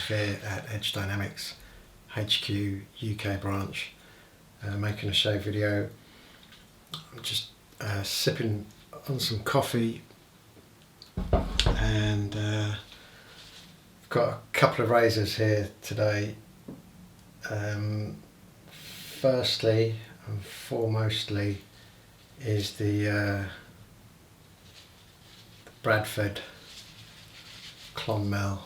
Here at Edge Dynamics HQ UK branch, making a show video. I'm just sipping on some coffee, and I've got a couple of razors here today. Firstly and foremostly is the Bradford Clonmel.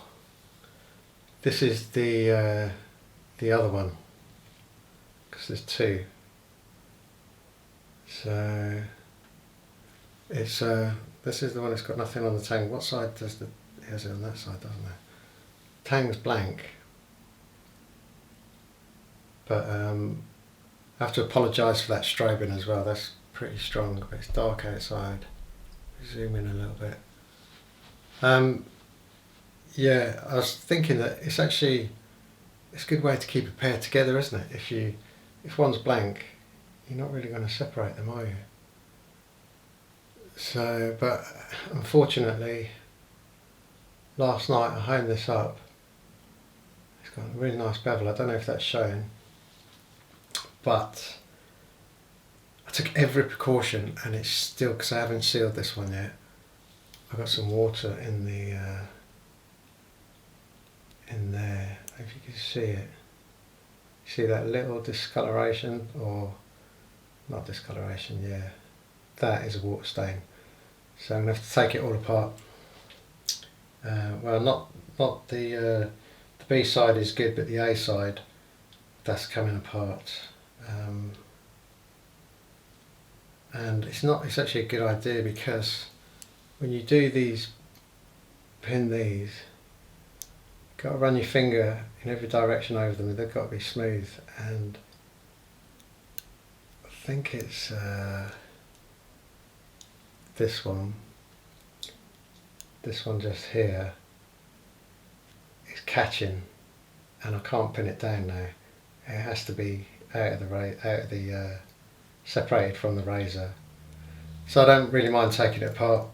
This is the other one, because there's two. So it's this is the one that's got nothing on the tang. What side does the has it on that side? Doesn't it? Tang's blank, but I have to apologise for that strobing as well. That's pretty strong, but it's dark outside. Zoom in a little bit. Yeah, I was thinking that it's a good way to keep a pair together, isn't it? If one's blank, you're not really going to separate them, are you? So, but unfortunately, last night I honed this up. It's got a really nice bevel. I don't know if that's showing, but I took every precaution, and it's still, because I haven't sealed this one yet. I've got some water in the in there, if you can see it. See that little discoloration, or not discoloration, yeah, that is a water stain. So I'm going to have to take it all apart. Well, not the B side is good, but the A side, that's coming apart. And it's actually a good idea, because when you do pin these, you've got to run your finger in every direction over them. They've got to be smooth, and I think it's this one just here is catching, and I can't pin it down now. It has to be out of the separated from the razor. So I don't really mind taking it apart,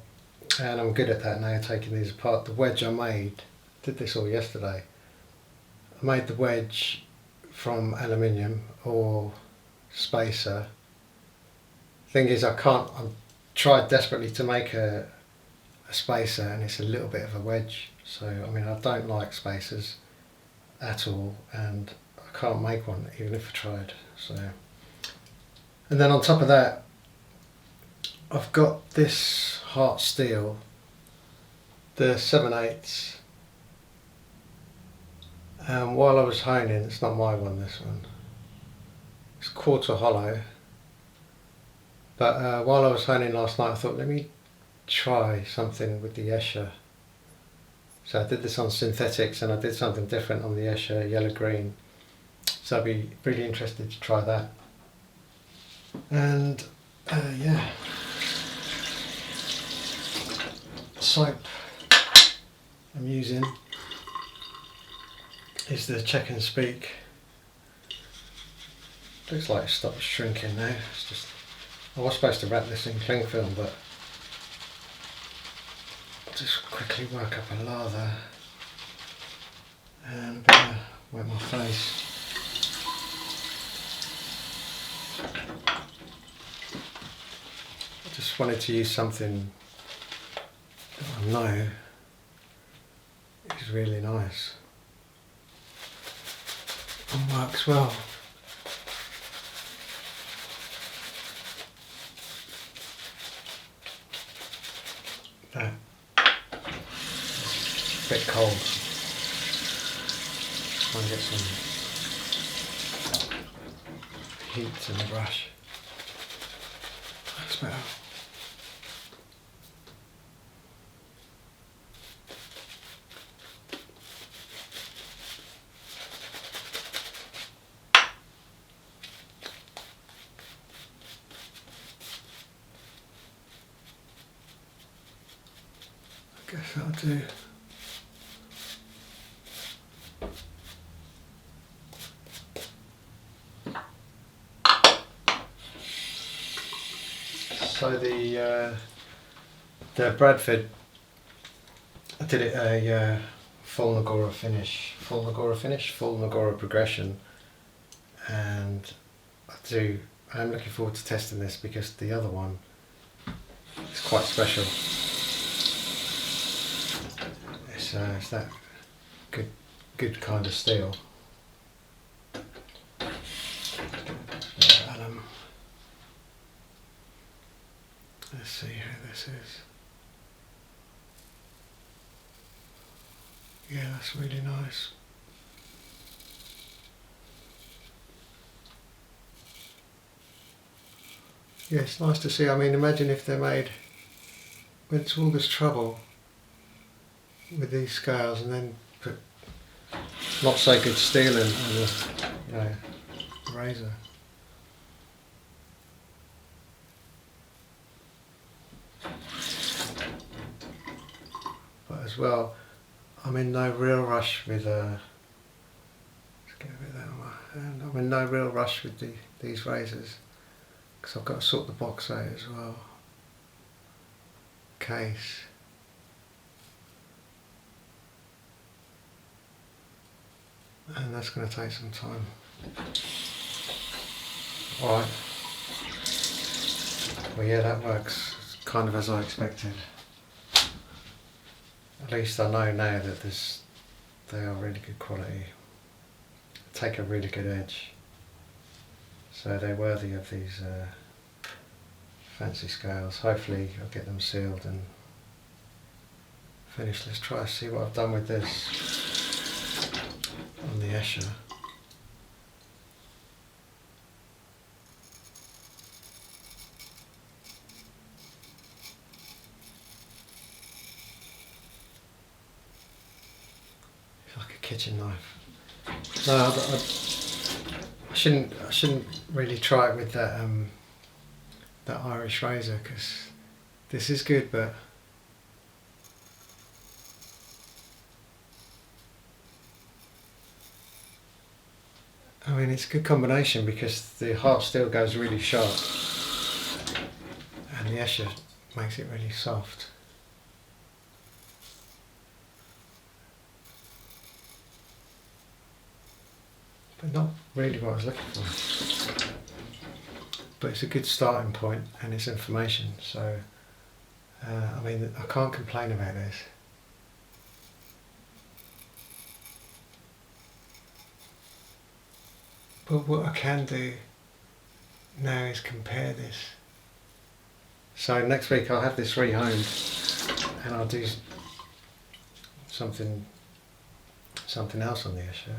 and I'm good at that now, taking these apart. The wedge I did this all yesterday. I made the wedge from aluminium or spacer. Thing is, I've tried desperately to make a spacer, and it's a little bit of a wedge. So I mean, I don't like spacers at all, and I can't make one even if I tried. So, and then on top of that, I've got this heart steel, the 7/8. And while I was honing, it's not my one, this one, it's quarter hollow, but while I was honing last night, I thought, let me try something with the Escher. So I did this on synthetics, and I did something different on the Escher yellow green, so I'd be really interested to try that. And yeah, soap I'm using is the Check and Speak. Looks like it stopped shrinking now. It's just, I was supposed to wrap this in cling film, but I'll just quickly work up a lather, and wet my face. I just wanted to use something that I know is really nice and works well. That it's a bit cold. Try and get some heat in the brush. That's better. that'll do. So the Bradford, I did it a full Nagora progression, and I'm looking forward to testing this because the other one is quite special. It's that good kind of steel. Let's see how this is. Yeah, that's really nice. Yeah, it's nice to see. I mean, imagine if they made, went to all this trouble with these scales and then put not so good steel in the razor. But as well, I'm in no real rush with let's get a bit of that on my hand. I'm in no real rush with these razors because I've got to sort the box out as well. Case. And that's going to take some time. Alright. Well, yeah, that works kind of as I expected. At least I know now that they are really good quality. Take a really good edge. So they're worthy of these fancy scales. Hopefully I'll get them sealed and finished. Let's try to see what I've done with this on the Escher. Like a kitchen knife. No, I shouldn't really try it with that Irish razor because this is good, but I mean it's a good combination because the hard steel goes really sharp and the Escher makes it really soft. But not really what I was looking for. But it's a good starting point and it's information, so I mean I can't complain about this. But what I can do now is compare this. So next week I'll have this rehomed and I'll do something else on the Escher.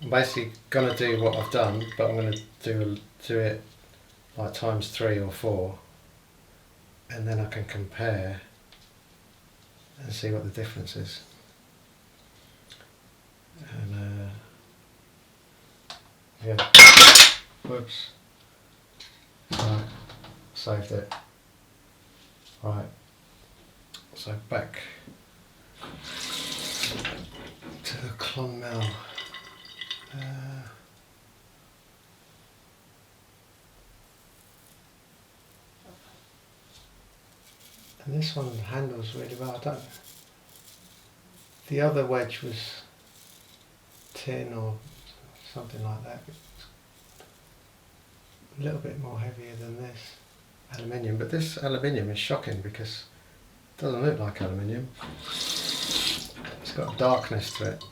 I'm basically going to do what I've done, but I'm going to do it like times 3 or 4, and then I can compare and see what the difference is. And yeah, whoops, right, saved it. Right, so back to the Clonmel. And this one handles really well. The other wedge was tin or something like that. A little bit more heavier than this aluminium, but this aluminium is shocking because it doesn't look like aluminium. It's got a darkness to it.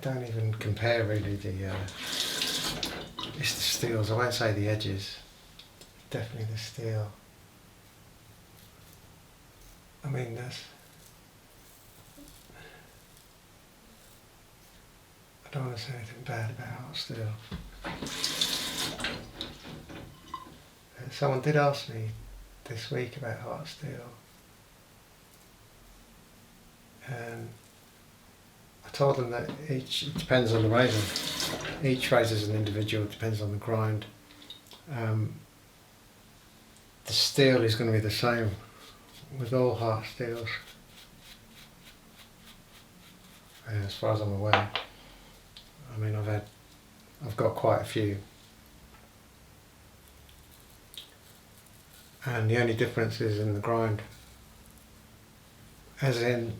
don't even compare really. It's the steels. I won't say the edges. Definitely the steel. I mean, I don't want to say anything bad about hot steel. Someone did ask me this week about hot steel, and I told them that it depends on the razor. Each razor is an individual, it depends on the grind. The steel is going to be the same with all hot steels, as far as I'm aware. I mean, I've got quite a few, and the only difference is in the grind. As in,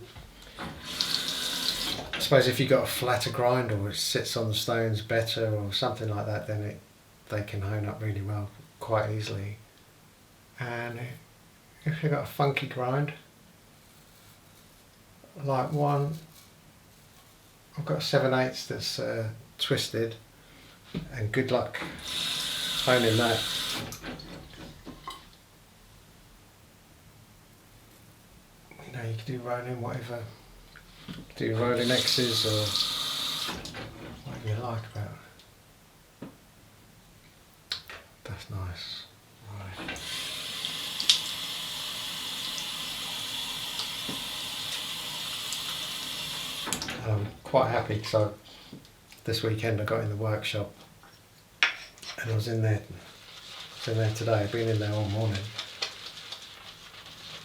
I suppose if you've got a flatter grind or it sits on the stones better or something like that, then they can hone up really well quite easily. And if you've got a funky grind, like one, I've got a 7/8 that's twisted, and good luck honing that. You know, you can do rolling whatever, do rolling X's or whatever you like about it. That's nice. Right. I'm quite happy because this weekend I got in the workshop and I was in there today. I've been in there all morning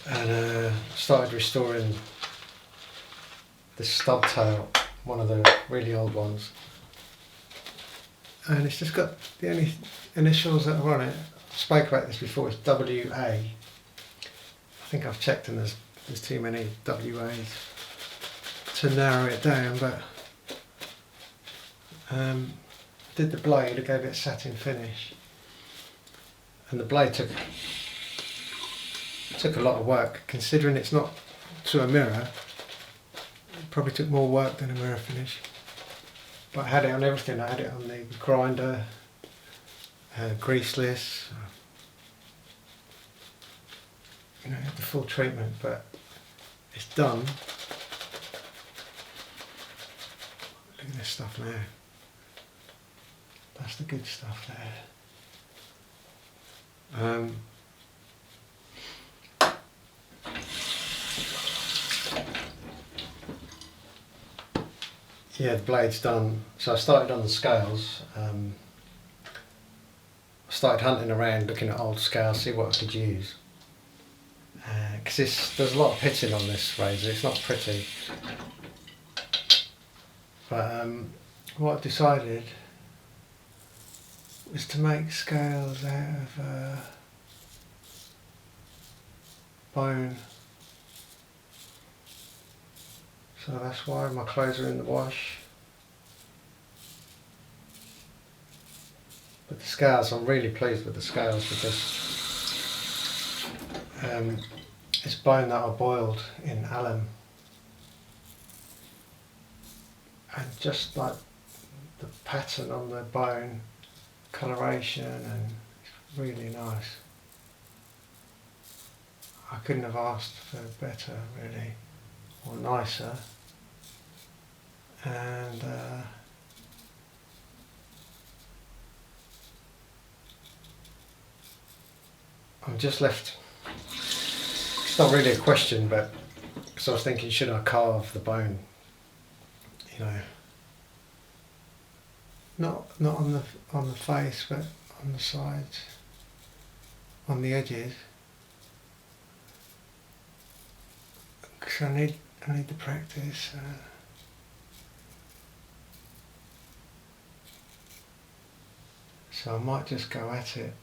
and started restoring the stub tail, one of the really old ones, and it's just got the only initials that are on it. I spoke about this before. It's WA. I think I've checked and there's too many WAs to narrow it down, but did the blade, I gave it a satin finish, and the blade took a lot of work, considering it's not to a mirror. It probably took more work than a mirror finish, but I had it on everything. I had it on the grinder, greaseless, you know, the full treatment, but it's done. Look at this stuff now. That's the good stuff there. Yeah, the blade's done. So I started on the scales. I started hunting around, looking at old scales, see what I could use. Because there's a lot of pitting on this razor. It's not pretty. But what I decided was to make scales out of bone. So that's why my clothes are in the wash. But the scales, I'm really pleased with the scales because it's bone that I boiled in alum. And just like the pattern on the bone, coloration, and it's really nice. I couldn't have asked for better, really, or nicer. And I'm just left. It's not really a question, but because I was thinking, should I carve the bone? You know, not on the face, but on the sides, on the edges. Because I need the practice. So I might just go at it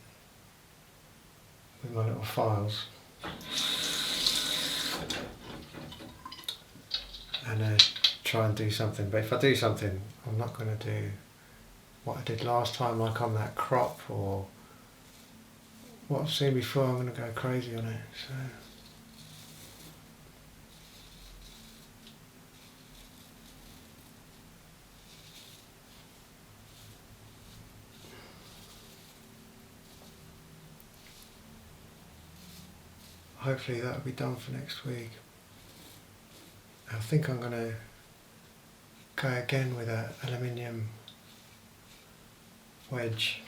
with my little files and try and do something. But if I do something, I'm not going to do what I did last time, like on that crop or what I've seen before. I'm going to go crazy on it. So. hopefully that'll be done for next week. I think I'm going to go again with an aluminium wedge.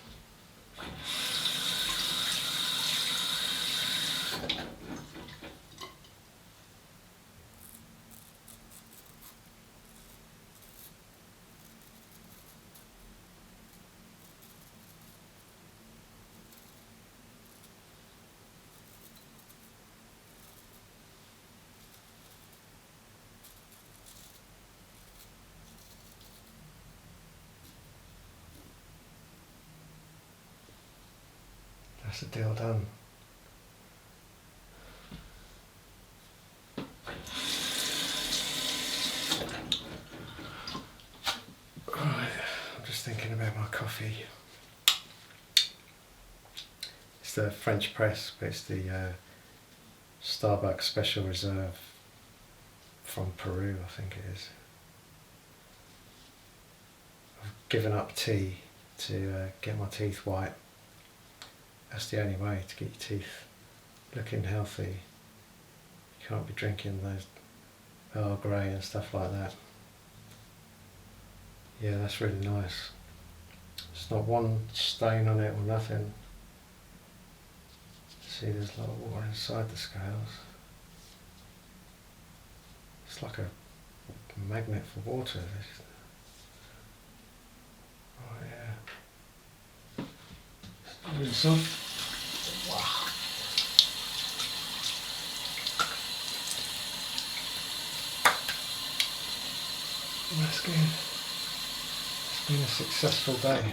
That's the deal done. Right, I'm just thinking about my coffee. It's the French press, but it's the Starbucks Special Reserve from Peru, I think it is. I've given up tea to get my teeth white. That's the only way to get your teeth looking healthy. You can't be drinking those Earl Grey and stuff like that. Yeah, that's really nice. There's not one stain on it or nothing. See, there's a lot of water inside the scales. It's like a magnet for water. Oh yeah. Really soft. Wow. That's good. It's been a successful day.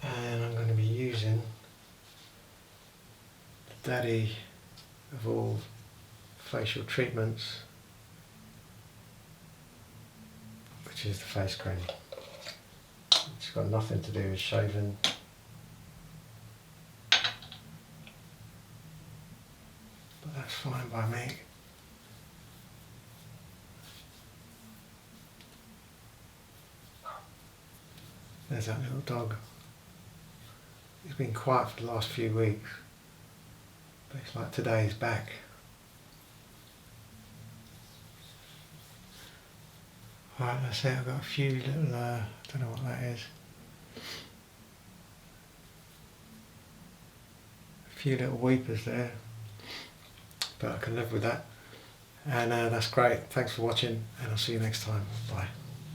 And I'm going to be using the daddy of all facial treatments, which is the face cream. It's got nothing to do with shaving. But that's fine by me. There's that little dog. He's been quiet for the last few weeks, but it's like today he's back. Right, that's it. I've got a few little, don't know what that is. A few little weepers there, but I can live with that. And that's great. Thanks for watching, and I'll see you next time. Bye.